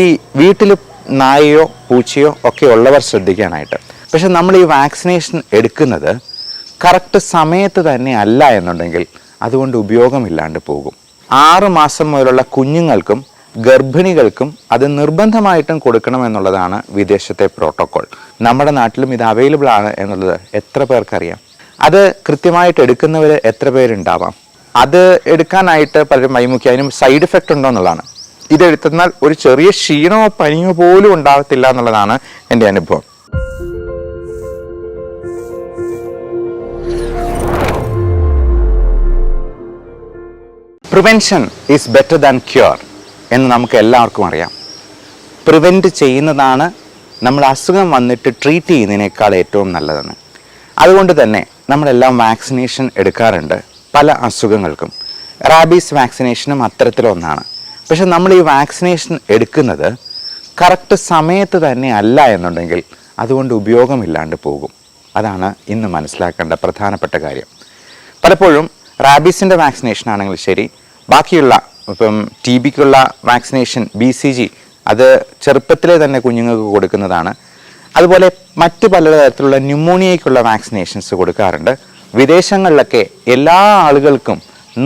ഈ വീട്ടിൽ നായയോ പൂച്ചയോ ഒക്കെ ഉള്ളവർ ശ്രദ്ധിക്കാനായിട്ട്. പക്ഷെ നമ്മൾ ഈ വാക്സിനേഷൻ എടുക്കുന്നത് കറക്റ്റ് സമയത്ത് തന്നെ അല്ല എന്നുണ്ടെങ്കിൽ അതുകൊണ്ട് ഉപയോഗമില്ലാണ്ട് പോകും. 6 മാസം മുതലുള്ള കുഞ്ഞുങ്ങൾക്കും ഗർഭിണികൾക്കും അത് നിർബന്ധമായിട്ടും കൊടുക്കണമെന്നുള്ളതാണ് വിദേശത്തെ പ്രോട്ടോകോൾ. നമ്മുടെ നാട്ടിലും ഇത് അവൈലബിൾ ആണ് എന്നുള്ളത് എത്ര പേർക്കറിയാം? അത് കൃത്യമായിട്ട് എടുക്കുന്നവർ എത്ര പേരുണ്ടാവാം? അത് എടുക്കാനായിട്ട് പലരും വൈമുഖ്യം, അതിനും സൈഡ് എഫക്റ്റ് ഉണ്ടോ എന്നുള്ളതാണ്. ഇതെടുത്തെന്നാൽ ഒരു ചെറിയ ക്ഷീണമോ പനിയോ പോലും ഉണ്ടാകത്തില്ല എന്നുള്ളതാണ് എൻ്റെ അനുഭവം. Prevention is better than cure എന്ന് നമുക്ക് എല്ലാവർക്കും അറിയാം. പ്രിവെൻറ്റ് ചെയ്യുന്നതാണ് നമ്മൾ അസുഖം വന്നിട്ട് ട്രീറ്റ് ചെയ്യുന്നതിനേക്കാൾ ഏറ്റവും നല്ലതെന്ന്. അതുകൊണ്ട് തന്നെ നമ്മളെല്ലാം വാക്സിനേഷൻ എടുക്കാറുണ്ട് പല അസുഖങ്ങൾക്കും. റാബീസ് വാക്സിനേഷനും അത്തരത്തിലൊന്നാണ്. പക്ഷെ നമ്മൾ ഈ വാക്സിനേഷൻ എടുക്കുന്നത് കറക്റ്റ് സമയത്ത് തന്നെ അല്ല എന്നുണ്ടെങ്കിൽ അതുകൊണ്ട് ഉപയോഗമില്ലാണ്ട് പോകും. അതാണ് ഇന്ന് മനസ്സിലാക്കേണ്ട പ്രധാനപ്പെട്ട കാര്യം. പലപ്പോഴും റാബീസിൻ്റെ വാക്സിനേഷൻ ആണെങ്കിൽ ശരി, ബാക്കിയുള്ള ഇപ്പം ടി ബിക്കുള്ള വാക്സിനേഷൻ BCG അത് ചെറുപ്പത്തിലെ തന്നെ കുഞ്ഞുങ്ങൾക്ക് കൊടുക്കുന്നതാണ്. അതുപോലെ മറ്റ് പലതരത്തിലുള്ള ന്യൂമോണിയയ്ക്കുള്ള വാക്സിനേഷൻസ് കൊടുക്കാറുണ്ട്. വിദേശങ്ങളിലൊക്കെ എല്ലാ ആളുകൾക്കും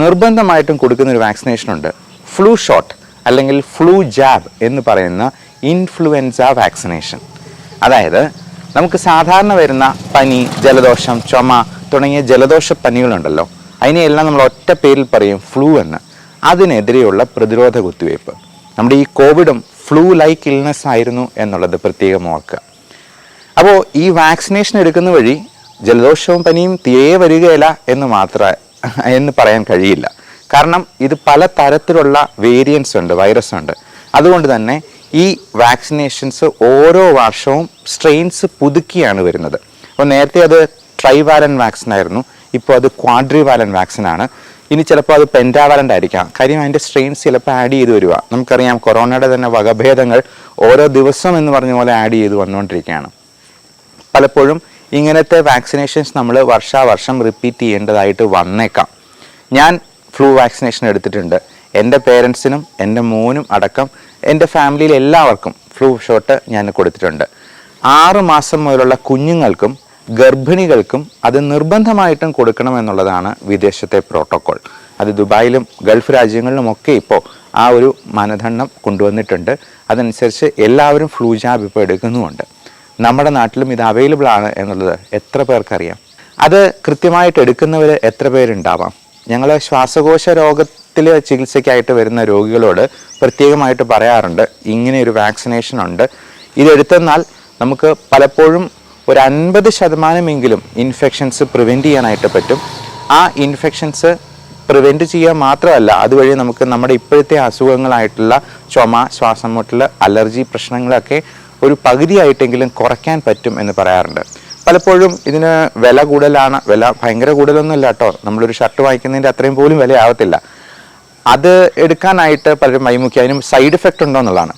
നിർബന്ധമായിട്ടും കൊടുക്കുന്നൊരു വാക്സിനേഷനുണ്ട്, ഫ്ലൂ ഷോട്ട് അല്ലെങ്കിൽ ഫ്ലൂ ജാബ് എന്ന് പറയുന്ന ഇൻഫ്ലുവൻസ വാക്സിനേഷൻ. അതായത് നമുക്ക് സാധാരണ വരുന്ന പനി, ജലദോഷം, ചുമ തുടങ്ങിയ ജലദോഷ പനികളുണ്ടല്ലോ, അതിനെയെല്ലാം നമ്മൾ ഒറ്റ പേരിൽ പറയും ഫ്ലൂ എന്ന്. അതിനെതിരെയുള്ള പ്രതിരോധ കുത്തിവയ്പ്പ്. നമ്മുടെ ഈ കോവിഡും ഫ്ലൂ ലൈക്ക് ഇൽനെസ് ആയിരുന്നു എന്നുള്ളത് പ്രത്യേകം ഓർക്കുക. അപ്പോൾ ഈ വാക്സിനേഷൻ എടുക്കുന്ന വഴി ജലദോഷവും പനിയും തീരെ വരികയില്ല എന്ന് പറയാൻ കഴിയില്ല. കാരണം ഇത് പല തരത്തിലുള്ള വേരിയൻസ് ഉണ്ട്, വൈറസ് ഉണ്ട്. അതുകൊണ്ട് തന്നെ ഈ വാക്സിനേഷൻസ് ഓരോ വർഷവും സ്ട്രെയിൻസ് പുതുക്കിയാണ് വരുന്നത്. അപ്പോൾ നേരത്തെ അത് ട്രൈവാലൻ വാക്സിൻ ആയിരുന്നു, ഇപ്പോൾ അത് ക്വാഡ്രിവാലൻ വാക്സിനാണ്. ഇനി ചിലപ്പോൾ അത് പെൻറ്റാവാലൻ്റ് ആയിരിക്കാം. കാര്യം അതിൻ്റെ സ്ട്രെയിൻസ് ചിലപ്പോൾ ആഡ് ചെയ്ത് വരിക. നമുക്കറിയാം കൊറോണയുടെ തന്നെ വകഭേദങ്ങൾ ഓരോ ദിവസം എന്ന് പറഞ്ഞ പോലെ ആഡ് ചെയ്ത് വന്നുകൊണ്ടിരിക്കുകയാണ്. പലപ്പോഴും ഇങ്ങനത്തെ വാക്സിനേഷൻസ് നമ്മൾ വർഷാവർഷം റിപ്പീറ്റ് ചെയ്യേണ്ടതായിട്ട് വന്നേക്കാം. ഞാൻ ഫ്ലൂ വാക്സിനേഷൻ എടുത്തിട്ടുണ്ട്. എൻ്റെ പേരൻസിനും എൻ്റെ മോനും അടക്കം എൻ്റെ ഫാമിലിയിൽ എല്ലാവർക്കും ഫ്ലൂ ഷോട്ട് ഞാൻ കൊടുത്തിട്ടുണ്ട്. 6 മാസം മുതലുള്ള കുഞ്ഞുങ്ങൾക്കും ഗർഭിണികൾക്കും അത് നിർബന്ധമായിട്ടും കൊടുക്കണമെന്നുള്ളതാണ് വിദേശത്തെ പ്രോട്ടോകോൾ. അത് ദുബായിലും ഗൾഫ് രാജ്യങ്ങളിലുമൊക്കെ ഇപ്പോൾ ആ ഒരു മാനദണ്ഡം കൊണ്ടുവന്നിട്ടുണ്ട്. അതനുസരിച്ച് എല്ലാവരും ഫ്ലൂ ജാബ് ഇപ്പോൾ എടുക്കുന്നുമുണ്ട്. നമ്മുടെ നാട്ടിലും ഇത് അവൈലബിൾ ആണ് എന്നുള്ളത് എത്ര പേർക്കറിയാം? അത് കൃത്യമായിട്ട് എടുക്കുന്നവർ എത്ര പേരുണ്ടാവാം? ഞങ്ങൾ ശ്വാസകോശ രോഗത്തിൽ ചികിത്സയ്ക്കായിട്ട് വരുന്ന രോഗികളോട് പ്രത്യേകമായിട്ട് പറയാറുണ്ട്, ഇങ്ങനെ ഒരു വാക്സിനേഷൻ ഉണ്ട്, ഇതെടുത്തെന്നാൽ നമുക്ക് പലപ്പോഴും ഒരു 50% ഇൻഫെക്ഷൻസ് പ്രിവെൻറ്റ് ചെയ്യാനായിട്ട് പറ്റും. ആ ഇൻഫെക്ഷൻസ് പ്രിവെൻറ്റ് ചെയ്യുക മാത്രമല്ല, അതുവഴി നമുക്ക് നമ്മുടെ ഇപ്പോഴത്തെ അസുഖങ്ങളായിട്ടുള്ള ചുമ, ശ്വാസം മുട്ടൽ, അലർജി പ്രശ്നങ്ങളൊക്കെ ഒരു പകുതിയായിട്ടെങ്കിലും കുറയ്ക്കാൻ പറ്റും എന്ന് പറയാറുണ്ട്. പലപ്പോഴും ഇതിന് വില കൂടുതലാണ്. വില ഭയങ്കര കൂടുതലൊന്നുമില്ല കേട്ടോ, നമ്മളൊരു ഷർട്ട് വാങ്ങിക്കുന്നതിൻ്റെ അത്രയും പോലും വില ആവത്തില്ല. അത് എടുക്കാനായിട്ട് പലരും വൈമുഖ്യം, അതിനും സൈഡ് എഫക്റ്റ് ഉണ്ടോ എന്നുള്ളതാണ്.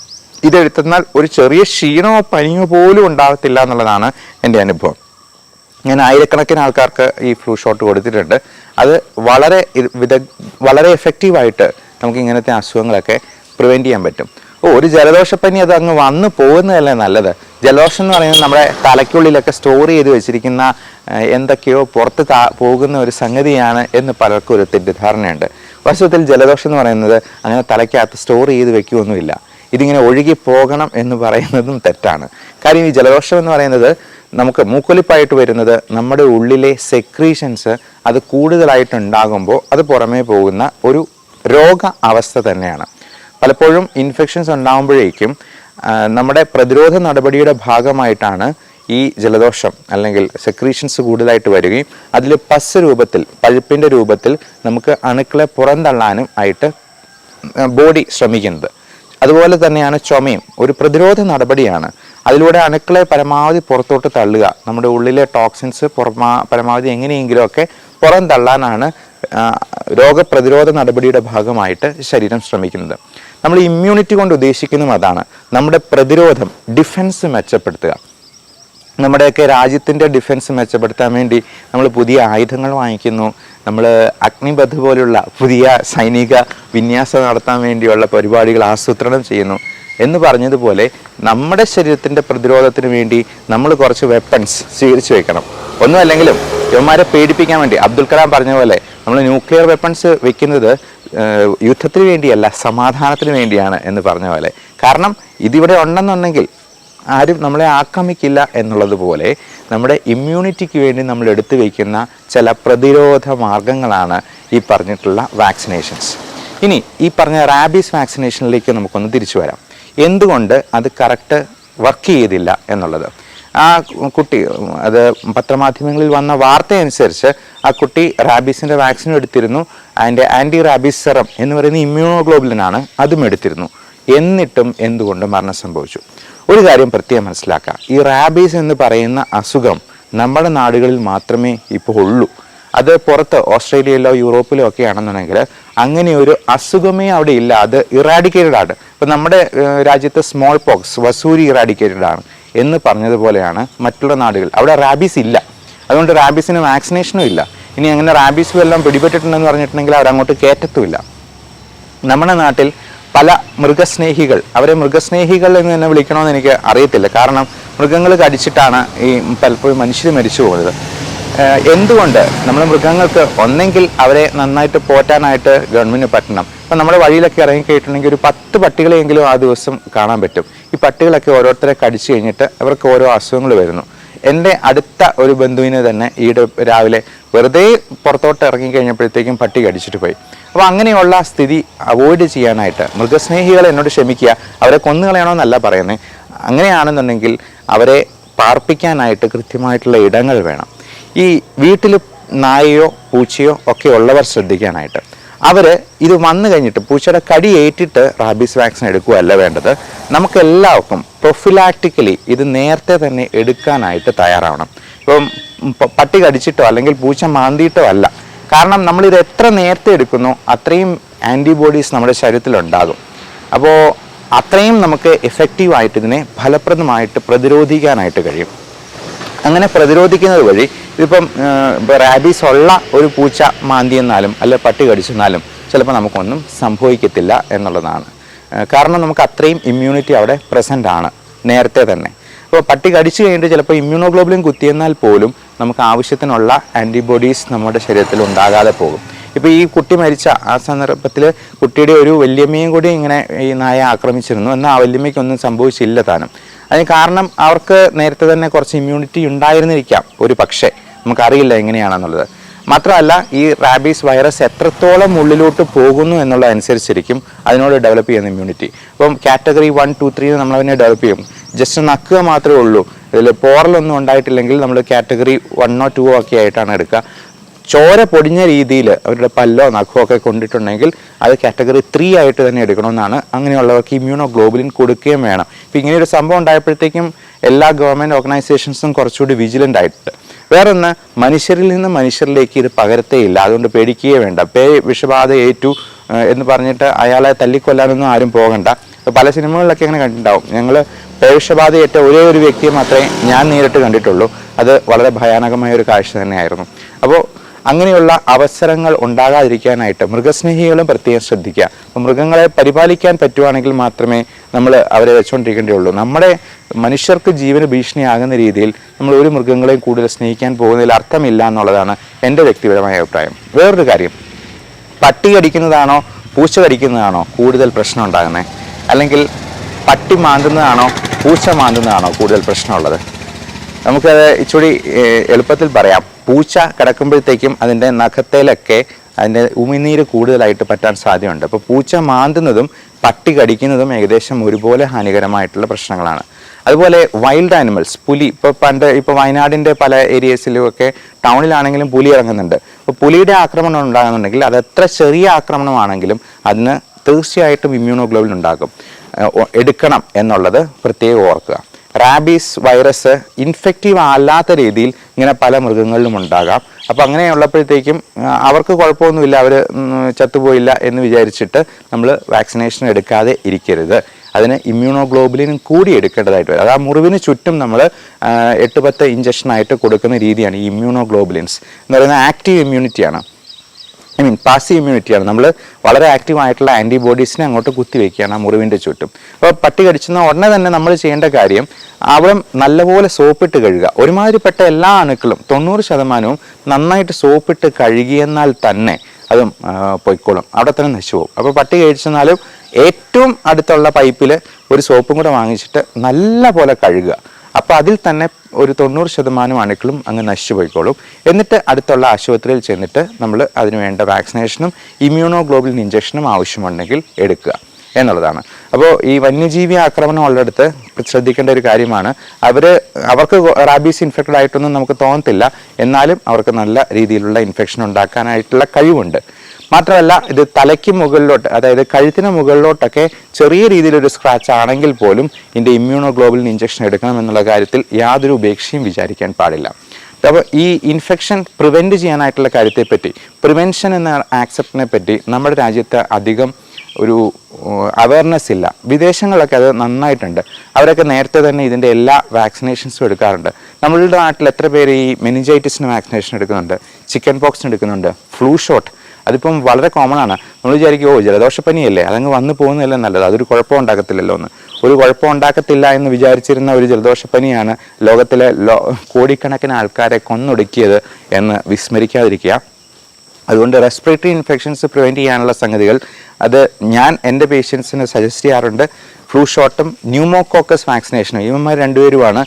ഇതെടുത്തെന്നാൽ ഒരു ചെറിയ ക്ഷീണമോ പനിയോ പോലും ഉണ്ടാകത്തില്ല എന്നുള്ളതാണ് എൻ്റെ അനുഭവം. ഞാൻ ആയിരക്കണക്കിന് ആൾക്കാർക്ക് ഈ ഫ്ലൂ ഷോട്ട് കൊടുത്തിട്ടുണ്ട്. അത് വളരെ എഫക്റ്റീവായിട്ട് നമുക്ക് ഇങ്ങനത്തെ അസുഖങ്ങളൊക്കെ പ്രിവെൻറ്റ് ചെയ്യാൻ പറ്റും. ഒരു ജലദോഷപ്പനി അത് അങ്ങ് വന്ന് പോകുന്നതല്ലേ നല്ലത്. ജലദോഷം എന്ന് പറയുന്നത് നമ്മുടെ തലയ്ക്കുള്ളിലൊക്കെ സ്റ്റോർ ചെയ്ത് വെച്ചിരിക്കുന്ന എന്തൊക്കെയോ പുറത്ത് പോകുന്ന ഒരു സംഗതിയാണ് എന്ന് പലർക്കും ഒരു തെറ്റിദ്ധാരണയുണ്ട്. വാസ്തവത്തിൽ ജലദോഷം എന്ന് പറയുന്നത് അങ്ങനെ തലയ്ക്കകത്ത് സ്റ്റോർ ചെയ്ത് വെക്കുകയൊന്നുമില്ല. ഇതിങ്ങനെ ഒഴുകി പോകണം എന്ന് പറയുന്നതും തെറ്റാണ്. കാര്യം ഈ ജലദോഷം എന്ന് പറയുന്നത് നമുക്ക് മൂക്കൊലിപ്പായിട്ട് വരുന്നത് നമ്മുടെ ഉള്ളിലെ സെക്രീഷൻസ് അത് കൂടുതലായിട്ടുണ്ടാകുമ്പോൾ അത് പുറമേ പോകുന്ന ഒരു രോഗ അവസ്ഥ തന്നെയാണ്. പലപ്പോഴും ഇൻഫെക്ഷൻസ് ഉണ്ടാകുമ്പോഴേക്കും നമ്മുടെ പ്രതിരോധ നടപടിയുടെ ഭാഗമായിട്ടാണ് ഈ ജലദോഷം അല്ലെങ്കിൽ സെക്രീഷൻസ് കൂടുതലായിട്ട് വരികയും അതിൽ പസ് രൂപത്തിൽ, പഴുപ്പിൻ്റെ രൂപത്തിൽ നമുക്ക് അണുക്കളെ പുറന്തള്ളാനും ആയിട്ട് ബോഡി ശ്രമിക്കുന്നത്. അതുപോലെ തന്നെയാണ് ചുമയും ഒരു പ്രതിരോധ നടപടിയാണ്. അതിലൂടെ അണുക്കളെ പരമാവധി പുറത്തോട്ട് തള്ളുക, നമ്മുടെ ഉള്ളിലെ ടോക്സിൻസ് പരമാവധി എങ്ങനെയെങ്കിലുമൊക്കെ പുറം തള്ളാനാണ് രോഗപ്രതിരോധ നടപടിയുടെ ഭാഗമായിട്ട് ശരീരം ശ്രമിക്കുന്നത്. നമ്മൾ ഇമ്മ്യൂണിറ്റി കൊണ്ട് ഉദ്ദേശിക്കുന്നതും അതാണ്, നമ്മുടെ പ്രതിരോധം, ഡിഫൻസ് മെച്ചപ്പെടുത്തുക. നമ്മുടെയൊക്കെ രാജ്യത്തിൻ്റെ ഡിഫൻസ് മെച്ചപ്പെടുത്താൻ വേണ്ടി നമ്മൾ പുതിയ ആയുധങ്ങൾ വാങ്ങിക്കുന്നു, നമ്മൾ അഗ്നിപഥ് പോലുള്ള പുതിയ സൈനിക വിന്യാസം നടത്താൻ വേണ്ടിയുള്ള പരിപാടികൾ ആസൂത്രണം ചെയ്യുന്നു. എന്ന് പറഞ്ഞതുപോലെ നമ്മുടെ ശരീരത്തിൻ്റെ പ്രതിരോധത്തിന് വേണ്ടി നമ്മൾ കുറച്ച് വെപ്പൺസ് സ്വീകരിച്ചു വെക്കണം. ഒന്നും അല്ലെങ്കിലും ഇവന്മാരെ പേടിപ്പിക്കാൻ വേണ്ടി അബ്ദുൽ കലാം പറഞ്ഞ പോലെ നമ്മൾ ന്യൂക്ലിയർ വെപ്പൺസ് വെക്കുന്നത് യുദ്ധത്തിന് വേണ്ടിയല്ല, സമാധാനത്തിന് വേണ്ടിയാണ് എന്ന് പറഞ്ഞ പോലെ. കാരണം ഇതിവിടെ ഉണ്ടെന്നുണ്ടെങ്കിൽ ആരും നമ്മളെ ആക്രമിക്കില്ല എന്നുള്ളതുപോലെ നമ്മുടെ ഇമ്മ്യൂണിറ്റിക്ക് വേണ്ടി നമ്മൾ എടുത്തു വയ്ക്കുന്ന ചില പ്രതിരോധ മാർഗങ്ങളാണ് ഈ പറഞ്ഞിട്ടുള്ള വാക്സിനേഷൻസ്. ഇനി ഈ പറഞ്ഞ റാബീസ് വാക്സിനേഷനിലേക്ക് നമുക്കൊന്ന് തിരിച്ചു വരാം. എന്തുകൊണ്ട് അത് കറക്റ്റ് വർക്ക് ചെയ്തില്ല എന്നുള്ളത്. ആ കുട്ടി, അത് പത്രമാധ്യമങ്ങളിൽ വന്ന വാർത്തയനുസരിച്ച് ആ കുട്ടി റാബീസിൻ്റെ വാക്സിനും എടുത്തിരുന്നു, അതിൻ്റെ ആൻറ്റി റാബീസ് സെറം എന്ന് പറയുന്ന ഇമ്മ്യൂണോഗ്ലോബുലിനാണ് അതും എടുത്തിരുന്നു. എന്നിട്ടും എന്തുകൊണ്ട് മരണം സംഭവിച്ചു? ഒരു കാര്യം പ്രത്യേകം മനസ്സിലാക്കുക, ഈ റാബീസ് എന്ന് പറയുന്ന അസുഖം നമ്മുടെ നാടുകളിൽ മാത്രമേ ഇപ്പോൾ ഉള്ളൂ. അത് പുറത്ത് ഓസ്ട്രേലിയയിലോ യൂറോപ്പിലോ ഒക്കെ ആണെന്നുണ്ടെങ്കിൽ അങ്ങനെ ഒരു അസുഖമേ അവിടെ ഇല്ല, അത് ഇറാഡിക്കേറ്റഡ് ആണ്. ഇപ്പം നമ്മുടെ രാജ്യത്ത് സ്മോൾ പോക്സ്, വസൂരി ഇറാഡിക്കേറ്റഡ് ആണ് എന്ന് പറഞ്ഞതുപോലെയാണ് മറ്റുള്ള നാടുകൾ. അവിടെ റാബീസ് ഇല്ല, അതുകൊണ്ട് റാബീസിന് വാക്സിനേഷനും ഇല്ല. ഇനി അങ്ങനെ റാബീസും എല്ലാം പിടിപെട്ടിട്ടുണ്ടെന്ന് പറഞ്ഞിട്ടുണ്ടെങ്കിൽ അവരങ്ങോട്ട് കയറ്റത്തുമില്ല. നമ്മുടെ നാട്ടിൽ പല മൃഗസ്നേഹികൾ, അവരെ മൃഗസ്നേഹികൾ എന്ന് തന്നെ വിളിക്കണമെന്ന് എനിക്ക് അറിയത്തില്ല. കാരണം മൃഗങ്ങൾ കടിച്ചിട്ടാണ് ഈ പലപ്പോഴും മനുഷ്യർ മരിച്ചു പോകുന്നത്. എന്തുകൊണ്ട് നമ്മൾ മൃഗങ്ങൾക്ക് ഒന്നെങ്കിൽ അവരെ നന്നായിട്ട് പോറ്റാനായിട്ട് ഗവൺമെൻറ് പറ്റണം. ഇപ്പം നമ്മുടെ വഴിയിലൊക്കെ ഇറങ്ങിക്കഴിഞ്ഞിട്ടുണ്ടെങ്കിൽ ഒരു 10 പട്ടികളെങ്കിലും ആ ദിവസം കാണാൻ പറ്റും. ഈ പട്ടികളൊക്കെ ഓരോരുത്തരെ കടിച്ചു കഴിഞ്ഞിട്ട് അവർക്ക് ഓരോ അസുഖങ്ങൾ വരുന്നു. എൻ്റെ അടുത്ത ഒരു ബന്ധുവിന് തന്നെ ഈയിടെ രാവിലെ വെറുതെ പുറത്തോട്ട് ഇറങ്ങിക്കഴിഞ്ഞപ്പോഴത്തേക്കും പട്ടി കടിച്ചിട്ട് പോയി. അപ്പോൾ അങ്ങനെയുള്ള സ്ഥിതി അവോയ്ഡ് ചെയ്യാനായിട്ട് മൃഗസ്നേഹികൾ എന്നോട് ക്ഷമിക്കുക, അവരെ കൊന്നുകളയണമെന്നല്ല പറയുന്നത്. അങ്ങനെയാണെന്നുണ്ടെങ്കിൽ അവരെ പാർപ്പിക്കാനായിട്ട് കൃത്യമായിട്ടുള്ള ഇടങ്ങൾ വേണം. ഈ വീട്ടിൽ നായയോ പൂച്ചയോ ഒക്കെ ഉള്ളവർ ശ്രദ്ധിക്കാനായിട്ട്, അവർ ഇത് വന്നു കഴിഞ്ഞിട്ട് പൂച്ചയുടെ കടി ഏറ്റിട്ട് റാബീസ് വാക്സിൻ എടുക്കുകയല്ല വേണ്ടത്. നമുക്കെല്ലാവർക്കും പ്രൊഫിലാക്റ്റിക്കലി ഇത് നേരത്തെ തന്നെ എടുക്കാനായിട്ട് തയ്യാറാവണം. ഇപ്പം പട്ടി കടിച്ചിട്ടോ അല്ലെങ്കിൽ പൂച്ച മാന്തിയിട്ടോ അല്ല. കാരണം നമ്മളിത് എത്ര നേരത്തെ എടുക്കുന്നോ അത്രയും ആൻറ്റിബോഡീസ് നമ്മുടെ ശരീരത്തിലുണ്ടാകും. അപ്പോൾ അത്രയും നമുക്ക് എഫക്റ്റീവായിട്ട് ഇതിനെ ഫലപ്രദമായിട്ട് പ്രതിരോധിക്കാനായിട്ട് കഴിയും. അങ്ങനെ പ്രതിരോധിക്കുന്നത് വഴി ഇതിപ്പം റാബീസ് ഉള്ള ഒരു പൂച്ച മാന്തിയെന്നാലും അല്ല പട്ടി കടിച്ചെന്നാലും ചിലപ്പോൾ നമുക്കൊന്നും സംഭവിക്കത്തില്ല എന്നുള്ളതാണ്. കാരണം നമുക്ക് അത്രയും ഇമ്മ്യൂണിറ്റി അവിടെ പ്രസൻ്റ് ആണ് നേരത്തെ തന്നെ. അപ്പോൾ പട്ടി കടിച്ചു കഴിഞ്ഞിട്ട് ചിലപ്പോൾ ഇമ്മ്യൂണോഗ്ലോബുലിൻ കുത്തിയെന്നാൽ പോലും നമുക്ക് ആവശ്യത്തിനുള്ള ആൻറ്റിബോഡീസ് നമ്മുടെ ശരീരത്തിൽ ഉണ്ടാകാതെ പോകും. ഇപ്പോൾ ഈ കുട്ടി മരിച്ച ആ സന്ദർഭത്തിൽ കുട്ടിയുടെ ഒരു വല്യമ്മയും കൂടി ഇങ്ങനെ ഈ നായ ആക്രമിച്ചിരുന്നു. എന്നാൽ ആ വല്യമ്മയ്ക്കൊന്നും സംഭവിച്ചില്ല താനും. അതിന് കാരണം അവർക്ക് നേരത്തെ തന്നെ കുറച്ച് ഇമ്മ്യൂണിറ്റി ഉണ്ടായിരുന്നിരിക്കാം, ഒരു പക്ഷേ, നമുക്കറിയില്ല എങ്ങനെയാണെന്നുള്ളത്. മാത്രമല്ല ഈ റാബീസ് വൈറസ് എത്രത്തോളം ഉള്ളിലോട്ട് പോകുന്നു എന്നുള്ളതനുസരിച്ചിരിക്കും അതിനോട് ഡെവലപ്പ് ചെയ്യുന്ന ഇമ്മ്യൂണിറ്റി. ഇപ്പം കാറ്റഗറി 1, 2, 3 നമ്മളതിനെ ഡെവലപ്പ് ചെയ്യും. ജസ്റ്റ് നക്കുക മാത്രമേ ഉള്ളൂ. ഇതിൽ പോറലൊന്നും ഉണ്ടായിട്ടില്ലെങ്കിൽ നമ്മൾ കാറ്റഗറി 1 or 2 ഒക്കെ ആയിട്ടാണ് എടുക്കുക. ചോര പൊടിഞ്ഞ രീതിയിൽ അവരുടെ പല്ലോ നഖമോ ഒക്കെ കൊണ്ടിട്ടുണ്ടെങ്കിൽ അത് കാറ്റഗറി 3 ആയിട്ട് തന്നെ എടുക്കണമെന്നാണ്. അങ്ങനെയുള്ളവർക്ക് ഇമ്മ്യൂണോഗ്ലോബുലിൻ കൊടുക്കുകയും വേണം. ഇപ്പം ഇങ്ങനെയൊരു സംഭവം ഉണ്ടായപ്പോഴത്തേക്കും എല്ലാ ഗവൺമെൻറ് ഓർഗനൈസേഷൻസും കുറച്ചുകൂടി വിജിലൻ്റ് ആയിട്ടുണ്ട്. വേറൊന്ന്, മനുഷ്യരിൽ നിന്ന് മനുഷ്യരിലേക്ക് ഇത് പകരത്തേയില്ല, അതുകൊണ്ട് പേടിക്കുകയേ വേണ്ട. വിഷബാധ ഏറ്റു എന്ന് പറഞ്ഞിട്ട് അയാളെ തല്ലിക്കൊല്ലാനൊന്നും ആരും പോകണ്ട. പല സിനിമകളിലൊക്കെ അങ്ങനെ കണ്ടിട്ടുണ്ടാവും. ഞങ്ങൾ വിഷബാധ ഏറ്റ ഒരേ ഒരു വ്യക്തിയെ മാത്രമേ ഞാൻ നേരിട്ട് കണ്ടിട്ടുള്ളൂ. അത് വളരെ ഭയാനകമായ ഒരു കാഴ്ച തന്നെയായിരുന്നു. അപ്പോൾ അങ്ങനെയുള്ള അവസരങ്ങൾ ഉണ്ടാകാതിരിക്കാനായിട്ട് മൃഗസ്നേഹികളും പ്രത്യേകം ശ്രദ്ധിക്കുക. അപ്പോൾ മൃഗങ്ങളെ പരിപാലിക്കാൻ പറ്റുവാണെങ്കിൽ മാത്രമേ നമ്മൾ അവരെ വെച്ചുകൊണ്ടിരിക്കേണ്ടതുള്ളൂ. നമ്മുടെ മനുഷ്യർക്ക് ജീവന് ഭീഷണിയാകുന്ന രീതിയിൽ നമ്മൾ ഒരു മൃഗങ്ങളെയും കൂടുതൽ സ്നേഹിക്കാൻ പോകുന്നതിൽ അർത്ഥമില്ല എന്നുള്ളതാണ് എൻ്റെ വ്യക്തിപരമായ അഭിപ്രായം. വേറൊരു കാര്യം, പട്ടി കടിക്കുന്നതാണോ പൂച്ച കടിക്കുന്നതാണോ കൂടുതൽ പ്രശ്നം ഉണ്ടാകുന്നത്? അല്ലെങ്കിൽ പട്ടി മാന്തുന്നതാണോ പൂച്ച മാന്തുന്നതാണോ കൂടുതൽ പ്രശ്നമുള്ളത്? നമുക്കത് ഇച്ചിരി എളുപ്പത്തിൽ പറയാം. പൂച്ച കിടക്കുമ്പോഴത്തേക്കും അതിൻ്റെ നഖത്തേലൊക്കെ അതിൻ്റെ ഉമിനീര് കൂടുതലായിട്ട് പറ്റാൻ സാധ്യതയുണ്ട്. അപ്പോൾ പൂച്ച മാന്തുന്നതും പട്ടി കടിക്കുന്നതും ഏകദേശം ഒരുപോലെ ഹാനികരമായിട്ടുള്ള പ്രശ്നങ്ങളാണ്. അതുപോലെ വൈൽഡ് ആനിമൽസ്, പുലി, ഇപ്പോൾ വയനാടിൻ്റെ പല ഏരിയസിലും ഒക്കെ ടൗണിലാണെങ്കിലും പുലി ഇറങ്ങുന്നുണ്ട്. അപ്പോൾ പുലിയുടെ ആക്രമണം ഉണ്ടാകുന്നുണ്ടെങ്കിൽ അത് എത്ര ചെറിയ ആക്രമണമാണെങ്കിലും അതിന് തീർച്ചയായിട്ടും ഇമ്മ്യൂണോഗ്ലോബുലിൻ ഉണ്ടാകും, എടുക്കണം എന്നുള്ളത് പ്രത്യേകം ഓർക്കുക. റാബീസ് വൈറസ് ഇൻഫെക്റ്റീവ് അല്ലാത്ത രീതിയിൽ ഇങ്ങനെ പല മൃഗങ്ങളിലും ഉണ്ടാകാം. അപ്പോൾ അങ്ങനെയുള്ളപ്പോഴത്തേക്കും അവർക്ക് കുഴപ്പമൊന്നുമില്ല, അവർ ചത്തുപോയില്ല എന്ന് വിചാരിച്ചിട്ട് നമ്മൾ വാക്സിനേഷൻ എടുക്കാതെ ഇരിക്കരുത്. അതിന് ഇമ്മ്യൂണോഗ്ലോബുലിനും കൂടി എടുക്കേണ്ടതായിട്ട് വരും. അത് ആ മുറിവിന് ചുറ്റും നമ്മൾ 8-10 ഇഞ്ചക്ഷനായിട്ട് കൊടുക്കുന്ന രീതിയാണ് ഈ ഇമ്മ്യൂണോഗ്ലോബുലിൻസ് എന്ന് പറയുന്ന ആക്റ്റീവ് ഇമ്മ്യൂണിറ്റിയാണ്. പാസീവ് ഇമ്മ്യൂണിറ്റിയാണ്. നമ്മൾ വളരെ ആക്റ്റീവ് ആയിട്ടുള്ള ആൻറ്റിബോഡീസിനെ അങ്ങോട്ട് കുത്തിവെക്കുകയാണ് ആ മുറിവിൻ്റെ ചുറ്റും. അപ്പോൾ പട്ടി കടിച്ചുന്ന ഉടനെ തന്നെ നമ്മൾ ചെയ്യേണ്ട കാര്യം അവിടെ നല്ലപോലെ സോപ്പിട്ട് കഴുകുക. ഒരുമാതിരിപ്പെട്ട എല്ലാ അണുക്കളും 90% നന്നായിട്ട് സോപ്പിട്ട് കഴുകിയെന്നാൽ തന്നെ അതും പൊയ്ക്കോളും, അവിടെ തന്നെ നശിച്ചു പോകും. അപ്പോൾ പട്ടി കഴിച്ചെന്നാലും ഏറ്റവും അടുത്തുള്ള പൈപ്പിൽ ഒരു സോപ്പും കൂടെ വാങ്ങിച്ചിട്ട് നല്ല പോലെ കഴുകുക. അപ്പോൾ അതിൽ തന്നെ ഒരു 90% അണുക്കളും അങ്ങ് നശിച്ചു പോയിക്കോളും. എന്നിട്ട് അടുത്തുള്ള ആശുപത്രിയിൽ ചെന്നിട്ട് നമ്മൾ അതിന് വേണ്ട വാക്സിനേഷനും ഇമ്മ്യൂണോഗ്ലോബുലിൻ ഇഞ്ചക്ഷനും ആവശ്യമുണ്ടെങ്കിൽ എടുക്കുക എന്നുള്ളതാണ്. അപ്പോൾ ഈ വന്യജീവി ആക്രമണം ഉള്ളിടത്ത് ശ്രദ്ധിക്കേണ്ട ഒരു കാര്യമാണ്, അവർക്ക് റാബീസ് ഇൻഫെക്റ്റഡ് ആയിട്ടൊന്നും നമുക്ക് തോന്നത്തില്ല, എന്നാലും അവർക്ക് നല്ല രീതിയിലുള്ള ഇൻഫെക്ഷൻ ഉണ്ടാക്കാനായിട്ടുള്ള കഴിവുണ്ട്. മാത്രമല്ല ഇത് തലയ്ക്ക് മുകളിലോട്ട്, അതായത് കഴുത്തിന് മുകളിലോട്ടൊക്കെ ചെറിയ രീതിയിലൊരു സ്ക്രാച്ച് ആണെങ്കിൽ പോലും ഇതിൻ്റെ ഇമ്മ്യൂണോഗ്ലോബുലിൻ ഇഞ്ചക്ഷൻ എടുക്കണം എന്നുള്ള കാര്യത്തിൽ യാതൊരു ഉപേക്ഷയും വിചാരിക്കാൻ പാടില്ല. അപ്പോൾ ഈ ഇൻഫെക്ഷൻ പ്രിവെൻറ്റ് ചെയ്യാനായിട്ടുള്ള കാര്യത്തെപ്പറ്റി, പ്രിവെൻഷൻ എന്ന ആക്സെപ്റ്റിനെ പറ്റി നമ്മുടെ രാജ്യത്ത് അധികം ഒരു അവയർനെസ് ഇല്ല. വിദേശങ്ങളിലൊക്കെ അത് നന്നായിട്ടുണ്ട്. അവരൊക്കെ നേരത്തെ തന്നെ ഇതിൻ്റെ എല്ലാ വാക്സിനേഷൻസും എടുക്കാറുണ്ട്. നമ്മളുടെ നാട്ടിൽ എത്ര പേര് ഈ മെനിഞ്ചൈറ്റിസിന് വാക്സിനേഷൻ എടുക്കുന്നുണ്ട്, ചിക്കൻ പോക്സിന് എടുക്കുന്നുണ്ട്, ഫ്ലൂ ഷോട്ട് അതിപ്പം വളരെ കോമൺ ആണ്. നമ്മൾ വിചാരിക്കും ജലദോഷപ്പനിയല്ലേ അതങ്ങ് വന്നു പോകുന്നതല്ലേ നല്ലത്, അതൊരു കുഴപ്പം ഉണ്ടാക്കത്തില്ലല്ലോ എന്ന്. ഒരു കുഴപ്പം ഉണ്ടാക്കത്തില്ല എന്ന് വിചാരിച്ചിരുന്ന ഒരു ജലദോഷപ്പനിയാണ് ലോകത്തിലെ കോടിക്കണക്കിന് ആൾക്കാരെ കൊന്നൊടുക്കിയത് എന്ന് വിസ്മരിക്കാതിരിക്കുക. അതുകൊണ്ട് റെസ്പിറേറ്ററി ഇൻഫെക്ഷൻസ് പ്രിവെൻറ്റ് ചെയ്യാനുള്ള സംഗതികൾ അത് ഞാൻ എൻ്റെ പേഷ്യൻസിന് സജസ്റ്റ് ചെയ്യാറുണ്ട്. ഫ്ലൂ ഷോട്ടും ന്യൂമോകോക്കസ് വാക്സിനേഷനും ഇവന്മാർ രണ്ടുപേരുമാണ്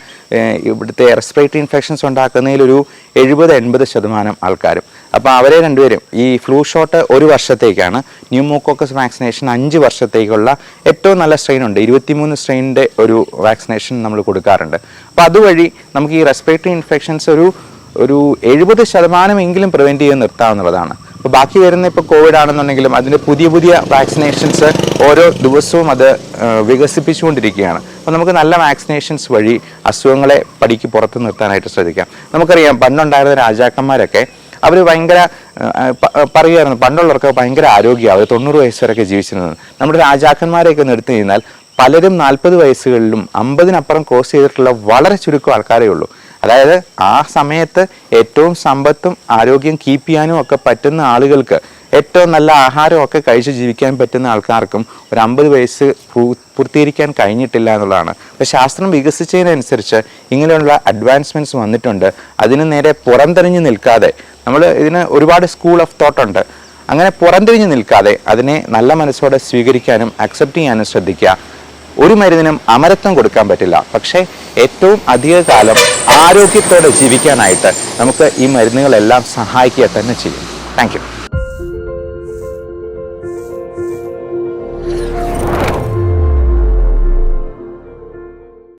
ഇവിടുത്തെ റെസ്പിറേറ്ററി ഇൻഫെക്ഷൻസ് ഉണ്ടാക്കുന്നതിലൊരു 70-80% ആൾക്കാരും. അപ്പോൾ അവരെ രണ്ടുപേരും ഈ ഫ്ലൂ ഷോട്ട് 1 വർഷത്തേക്കാണ്, ന്യൂമോകോക്കസ് വാക്സിനേഷൻ 5 വർഷത്തേക്കുള്ള ഏറ്റവും നല്ല സ്ട്രെയിൻ ഉണ്ട്, 23 സ്ട്രെയിനിൻ്റെ ഒരു വാക്സിനേഷൻ നമ്മൾ കൊടുക്കാറുണ്ട്. അപ്പോൾ അതുവഴി നമുക്ക് ഈ റെസ്പിറേറ്ററി ഇൻഫെക്ഷൻസ് ഒരു 70% പ്രിവെൻറ്റ് ചെയ്ത് നിർത്താവുന്നതാണ്. അപ്പോൾ ബാക്കി വരുന്ന ഇപ്പോൾ കോവിഡ് ആണെന്നുണ്ടെങ്കിലും അതിൻ്റെ പുതിയ വാക്സിനേഷൻസ് ഓരോ ദിവസവും അത് വികസിപ്പിച്ചുകൊണ്ടിരിക്കുകയാണ്. അപ്പോൾ നമുക്ക് നല്ല വാക്സിനേഷൻസ് വഴി അസുഖങ്ങളെ പടിക്ക് പുറത്ത് നിർത്താനായിട്ട് ശ്രദ്ധിക്കാം. നമുക്കറിയാം പണ്ടുണ്ടായിരുന്ന രാജാക്കന്മാരൊക്കെ അവർ ഭയങ്കര പറയുമായിരുന്നു, പണ്ടുള്ളവർക്ക് ഭയങ്കര ആരോഗ്യം, അവർ 90 വയസ്സ് വരെയൊക്കെ ജീവിച്ചിരുന്നത്. നമ്മുടെ രാജാക്കന്മാരെയൊക്കെ ഒന്ന് എടുത്തു കഴിഞ്ഞാൽ പലരും 40 വയസ്സുകളിലും 50-നപ്പുറം ക്രോസ് ചെയ്തിട്ടുള്ള വളരെ ചുരുക്കം ആൾക്കാരേ ഉള്ളൂ. അതായത് ആ സമയത്ത് ഏറ്റവും സമ്പത്തും ആരോഗ്യം കീപ്പ് ചെയ്യാനും ഒക്കെ പറ്റുന്ന ആളുകൾക്ക്, ഏറ്റവും നല്ല ആഹാരമൊക്കെ കഴിച്ച് ജീവിക്കാൻ പറ്റുന്ന ആൾക്കാർക്കും ഒരു 50 വയസ്സ് പൂർത്തീകരിക്കാൻ കഴിഞ്ഞിട്ടില്ല എന്നുള്ളതാണ്. അപ്പോൾ ശാസ്ത്രം വികസിച്ചതിനനുസരിച്ച് ഇങ്ങനെയുള്ള അഡ്വാൻസ്മെൻറ്റ്സ് വന്നിട്ടുണ്ട്. അതിന് നേരെ പുറംതിരിഞ്ഞ് നിൽക്കാതെ, നമ്മൾ ഇതിന് ഒരുപാട് സ്കൂൾ ഓഫ് തോട്ട് ഉണ്ട്, അങ്ങനെ പുറംതിരിഞ്ഞ് നിൽക്കാതെ അതിനെ നല്ല മനസ്സോടെ സ്വീകരിക്കാനും അക്സെപ്റ്റ് ചെയ്യാനും ശ്രദ്ധിക്കുക. ഒരു മരുന്നിനും അമരത്വം കൊടുക്കാൻ പറ്റില്ല, പക്ഷേ ഏറ്റവും അധിക കാലം ആരോഗ്യത്തോടെ ജീവിക്കാനായിട്ട് നമുക്ക് ഈ മരുന്നുകളെല്ലാം സഹായിക്കുക തന്നെ ചെയ്യും. Thank you.